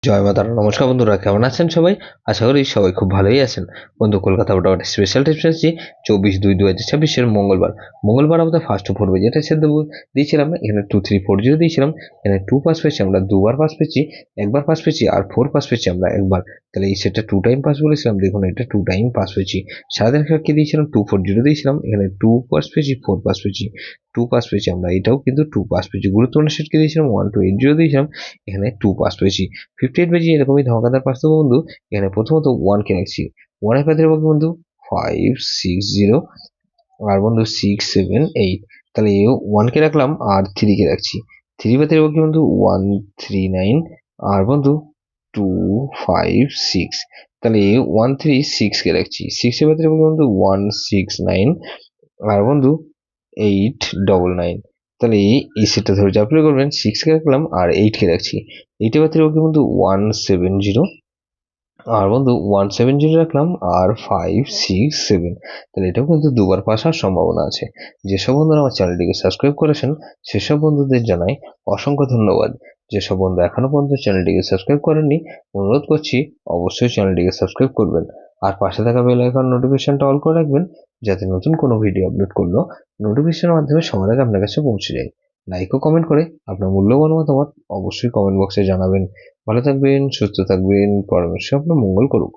জয় মা তারা। নমস্কার বন্ধুরা, কেমন আছেন সবাই? আশা করি সবাই খুব ভালোই আছেন। বন্ধু, কলকাতা মোটামুটি স্পেশাল টিপস আসছি 24/2/2026 মঙ্গলবার আমাদের ফার্স্ট পড়বে, যেটা সেদ্ধ দিয়েছিলাম। এখানে 2 3 4 0 দিয়েছিলাম। এখানে 2 পাস পেয়েছি আমরা, দুবার পাস পেয়েছি, একবার পাস পেয়েছি, আর 4 পাস পেয়েছি আমরা একবার। তাহলে এই সেটটা 2 টাইম পাস বলেছিলাম, দেখুন এটা 2 টাইম পাস পেয়েছি। সারাদিন কি দিয়েছিলাম? 2 4 0 দিয়েছিলাম। এখানে 2 পাস পেয়েছি, 4 পাস পেয়েছি, 2 পাস পেয়েছি আমরা, এটাও কিন্তু 2 পাস পেয়েছি। গুরুত্বপূর্ণ সেটকে দিয়েছিলাম 1 2 8 0 দিয়েছিলাম, এখানে 2 পাস পেয়েছি। 58 পেয়েছি, এরকমই ধামাকাদার পাস দেবো বন্ধু। এখানে প্রথমত 1 কে রাখছি, 1 এর পাত্রে রাখবো বন্ধু 5 6 0, আর বন্ধু 6 7 8। তাহলে 1 কে রাখলাম আর 3 কে রাখছি। 3 পাত্রে রাখবো কি বন্ধু 1 3 9, আর বন্ধু 2 5 6। তাহলে 1 3 6 কে রাখছি। 6 এর পাত্রে রাখবো বন্ধু 1 6 9, আর বন্ধু 8 9 9। তাহলে এই সেটটা ধরে যা প্লে করবেন, 6 কে রাখলাম আর 8 কে রাখছি। 8 এর পাত্রে রাখবো বন্ধু 1 7 0, আর বন্ধু 1 7 0 রাখলাম আর 5 6 7। তাহলে এটাও কিন্তু দুবার পাস হওয়ার সম্ভাবনা আছে। যেসব বন্ধুরা আমার চ্যানেলটিকে সাবস্ক্রাইব করেছেন সেসব বন্ধুদের জানাই অসংখ্য ধন্যবাদ। যেসব বন্ধু এখনো পর্যন্ত চ্যানেলটিকে সাবস্ক্রাইব করেননি, অনুরোধ করছি অবশ্যই চ্যানেলটিকে সাবস্ক্রাইব করবেন, আর পাশে থাকা বেল আইকন নোটিফিকেশনটা অল করে রাখবেন, যাতে নতুন কোনো ভিডিও আপলোড করলেও নোটিফিকেশনের মাধ্যমে সবার আগে আপনার কাছে পৌঁছে যায়। লাইক ও কমেন্ট করে আপনার মূল্যবান মতামত অবশ্যই কমেন্ট বক্সে জানাবেন। ভালো থাকবেন, সুস্থ থাকবেন, পরমেশ্বর আপনার মঙ্গল করুক।